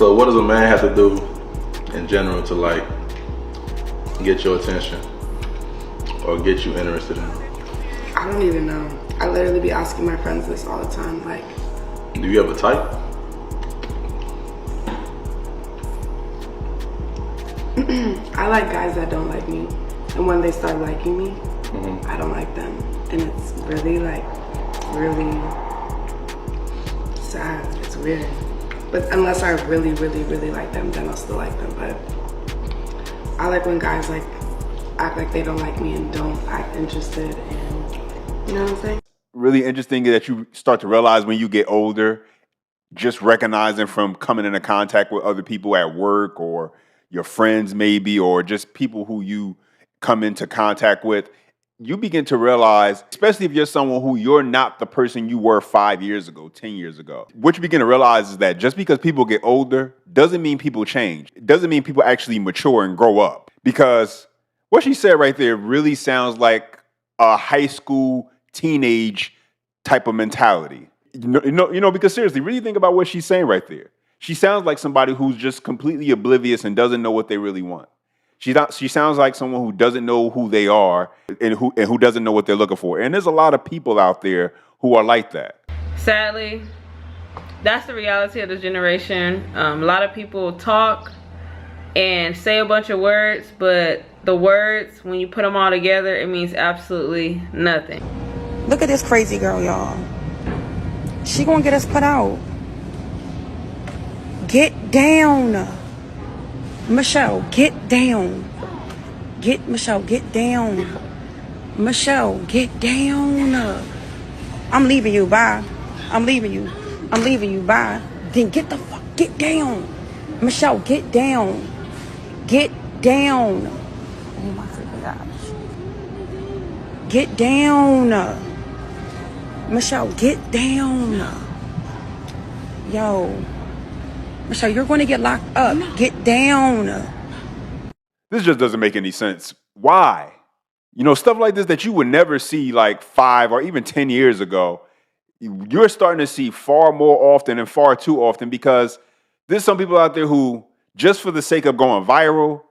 So what does a man have to do in general to like get your attention or get you interested in him? I don't even know. I literally be asking my friends this all the time. Like, do you have a type? I like guys that don't like me, and when they start liking me, I don't like them, and it's really like really sad. It's weird. But unless I really, really, really like them, then I'll still like them. But I like when guys like act like they don't like me and don't act interested in, you know what I'm saying? Really interesting that you start to realize when you get older, just recognizing from coming into contact with other people at work or your friends maybe, or just people who you come into contact with, you begin to realize, especially if you're someone who you're not the person you were 5 years ago, 10 years ago. What you begin to realize is that just because people get older doesn't mean people change. It doesn't mean people actually mature and grow up. Because what she said right there really sounds like a high school, teenage type of mentality. You know, because seriously, really think about what she's saying right there. She sounds like somebody who's just completely oblivious and doesn't know what they really want. She sounds like someone who doesn't know who they are and who doesn't know what they're looking for. And there's a lot of people out there who are like that. Sadly, that's the reality of this generation. A lot of people talk and say a bunch of words, but the words, when you put them all together, it means absolutely nothing. Look at this crazy girl, y'all. She gonna get us put out. Get down. Michelle, get down. Michelle, get down. Michelle, get down. I'm leaving you, bye. I'm leaving you, bye. Then get down. Michelle, get down. Get down. Oh my freaking gosh. Get down. Michelle, get down. Yo. Michelle, you're going to get locked up. Get down. This just doesn't make any sense. Why? You know, stuff like this that you would never see like 5 or even 10 years ago, you're starting to see far more often and far too often, because there's some people out there who, just for the sake of going viral,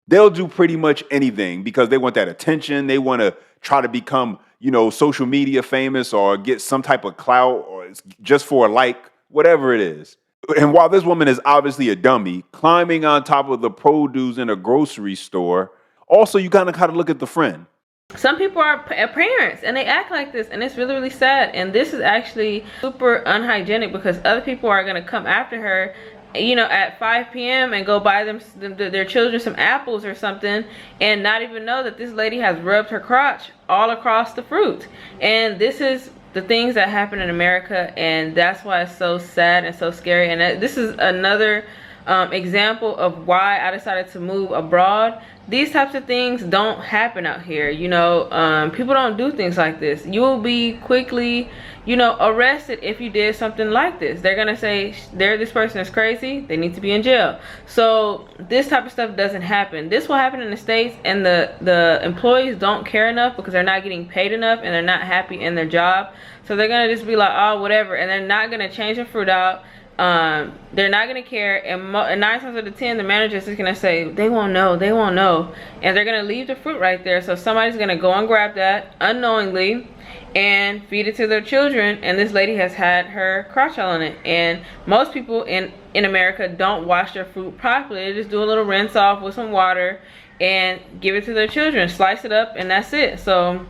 they'll do pretty much anything because they want that attention. They want to try to become, you know, social media famous or get some type of clout, or just for a like, whatever it is. And while this woman is obviously a dummy, climbing on top of the produce in a grocery store, also you kind of look at the friend. Some people are parents and they act like this, and it's really, really sad. And this is actually super unhygienic, because other people are going to come after her, you know, at 5 p.m. and go buy their children some apples or something, and not even know that this lady has rubbed her crotch all across the fruit. And this is the things that happen in America, and that's why it's so sad and so scary. And this is another example of why I decided to move abroad. These types of things don't happen out here, you know. People don't do things like this. You will be quickly, you know, arrested if you did something like this. They're gonna say this person is crazy, they need to be in jail. So this type of stuff doesn't happen. This will happen in the States, and the employees don't care enough because they're not getting paid enough and they're not happy in their job. So they're gonna just be like, oh, whatever, and they're not gonna change the fruit out. They're not gonna care, and 9 times out of 10 the manager's just gonna say they won't know, and they're gonna leave the fruit right there. So somebody's gonna go and grab that unknowingly and feed it to their children, and this lady has had her crotch all on it. And most people in America don't wash their fruit properly. They just do a little rinse off with some water and give it to their children, slice it up, and that's it. So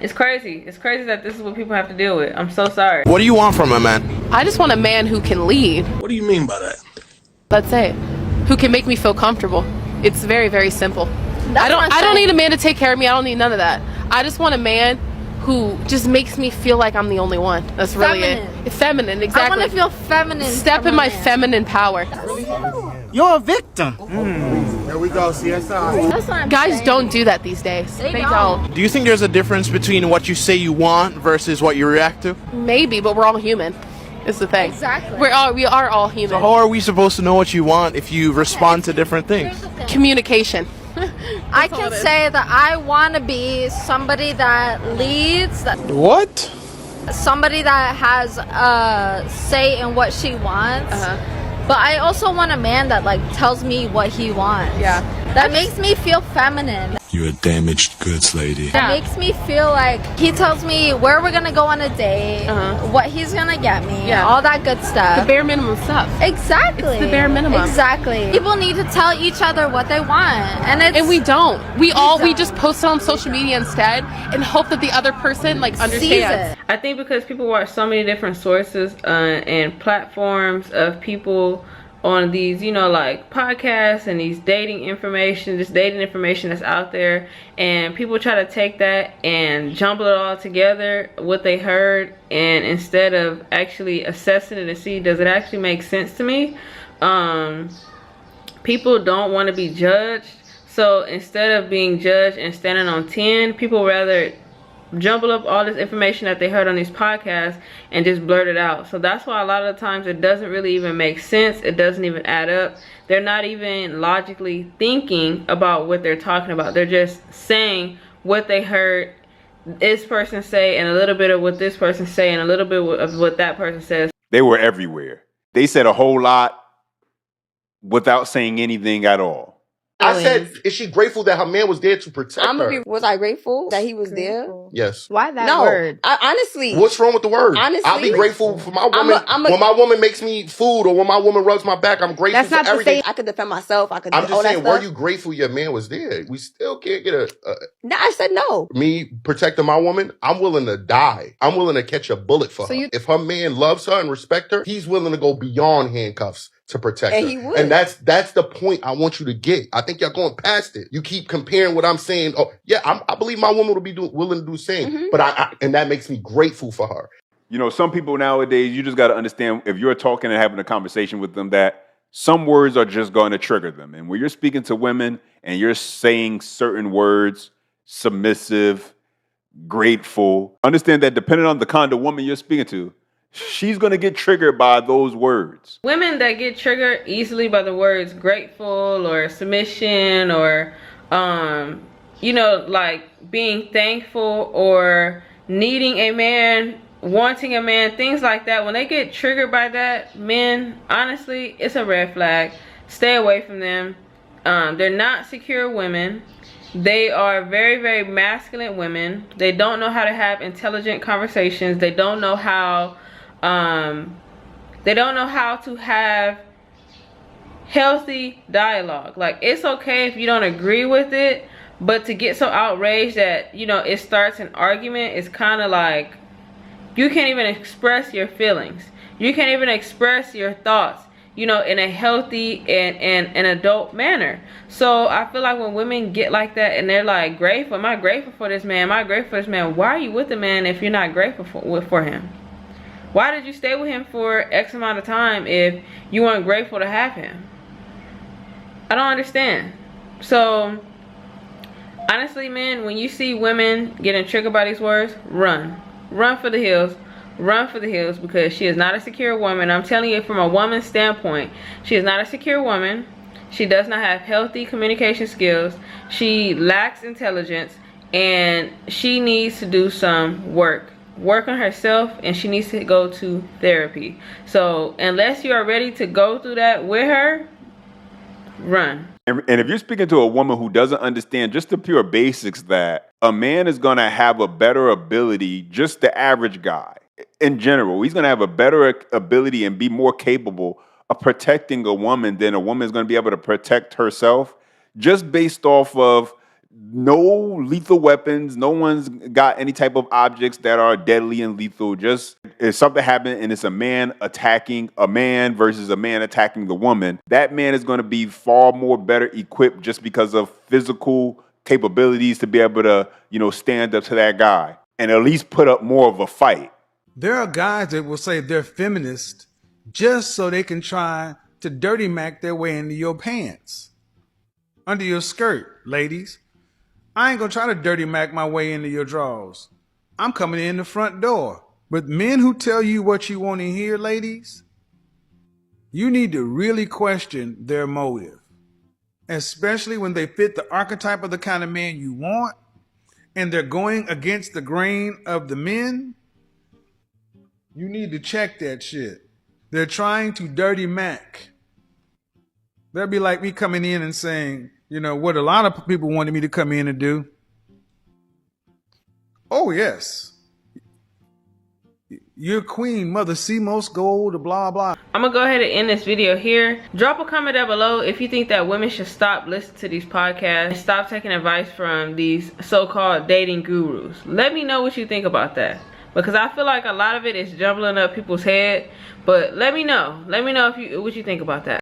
it's crazy. It's crazy that this is what people have to deal with. I'm so sorry. What do you want from a man? I just want a man who can lead. What do you mean by that? Let's say, who can make me feel comfortable. It's very, very simple. I don't need a man to take care of me. I don't need none of that. I just want a man who just makes me feel like I'm the only one. That's really it. It's feminine, exactly. I want to feel feminine. Step in my feminine power. You're a victim. There we go, CSI. Guys don't do that these days. They don't. Do you think there's a difference between what you say you want versus what you react to? Maybe, but we're all human. Is the thing. Exactly. We are all human. So how are we supposed to know what you want if you respond to different things? Communication. I can say that I want to be somebody that leads. What? Somebody that has a say in what she wants. But I also want a man that like tells me what he wants. Yeah. That makes me feel feminine. You're a damaged goods lady. That makes me feel like he tells me where we're gonna go on a date, what he's gonna get me, all that good stuff. The bare minimum stuff. Exactly. It's the bare minimum. Exactly. People need to tell each other what they want, and we don't. We just post it on social media instead and hope that the other person like understands. Sees it. I think because people watch so many different sources and platforms of people on these, you know, like podcasts and these dating information that's out there, and people try to take that and jumble it all together, what they heard, and instead of actually assessing it and see, does it actually make sense to me? People don't want to be judged, so instead of being judged and standing on 10, people rather jumble up all this information that they heard on these podcasts and just blurt it out. So that's why a lot of the times it doesn't really even make sense. It doesn't even add up. They're not even logically thinking about what they're talking about. They're just saying what they heard this person say and a little bit of what this person say and a little bit of what that person says. They were everywhere. They said a whole lot without saying anything at all. I said, is she grateful that her man was there to protect her? Was I grateful that he was there? Yes. Why that word? Honestly. What's wrong with the word? Honestly. I'll be grateful for my woman. When my woman makes me food or when my woman rubs my back, I'm grateful for everything. That's not to say I could defend myself. I could do all that stuff. I'm just saying, were you grateful your man was there? We still can't get No, I said no. Me protecting my woman, I'm willing to die. I'm willing to catch a bullet for her. If her man loves her and respect her, he's willing to go beyond handcuffs to protect her. He would. And that's the point I want you to get. I think y'all going past it. You keep comparing what I'm saying. Oh, yeah, I believe my woman will be willing to do the same. But and that makes me grateful for her. You know, some people nowadays, you just got to understand if you're talking and having a conversation with them that some words are just going to trigger them. And when you're speaking to women and you're saying certain words, submissive, grateful, understand that depending on the kind of woman you're speaking to, she's going to get triggered by those words. Women that get triggered easily by the words grateful or submission or, you know, like being thankful or needing a man, wanting a man, things like that. When they get triggered by that, men, honestly, it's a red flag. Stay away from them. They're not secure women. They are very, very masculine women. They don't know how to have intelligent conversations. They don't know how to have healthy dialogue. Like, it's okay if you don't agree with it, but to get so outraged that, you know, it starts an argument is kind of like, you can't even express your feelings. You can't even express your thoughts, you know, in a healthy and an adult manner. So I feel like when women get like that and they're like, grateful, am I grateful for this man? Am I grateful for this man? Why are you with the man if you're not grateful for him? Why did you stay with him for X amount of time if you weren't grateful to have him? I don't understand. So, honestly, men, when you see women getting triggered by these words, run. Run for the hills. Run for the hills, because she is not a secure woman. I'm telling you from a woman's standpoint, she is not a secure woman. She does not have healthy communication skills. She lacks intelligence, and she needs to do some work on herself, and she needs to go to therapy. So unless you are ready to go through that with her, run. And if you're speaking to a woman who doesn't understand just the pure basics that a man is going to have a better ability, just the average guy in general, he's going to have a better ability and be more capable of protecting a woman than a woman is going to be able to protect herself, just based off of no lethal weapons. No one's got any type of objects that are deadly and lethal. Just if something happened and it's a man attacking a man versus a man attacking the woman, that man is going to be far more better equipped just because of physical capabilities to be able to, you know, stand up to that guy and at least put up more of a fight. There are guys that will say they're feminist just so they can try to dirty mac their way into your pants, under your skirt, ladies. I ain't gonna try to dirty mac my way into your drawers. I'm coming in the front door. But men who tell you what you want to hear, ladies, you need to really question their motive, especially when they fit the archetype of the kind of man you want and they're going against the grain of the men. You need to check that shit. They're trying to dirty mac That'd be like me coming in and saying, you know, what a lot of people wanted me to come in and do. Oh, yes. You're queen, Mother Seamos Gold, blah, blah. I'm gonna go ahead and end this video here. Drop a comment down below if you think that women should stop listening to these podcasts and stop taking advice from these so-called dating gurus. Let me know what you think about that, because I feel like a lot of it is jumbling up people's head. But let me know. Let me know what you think about that.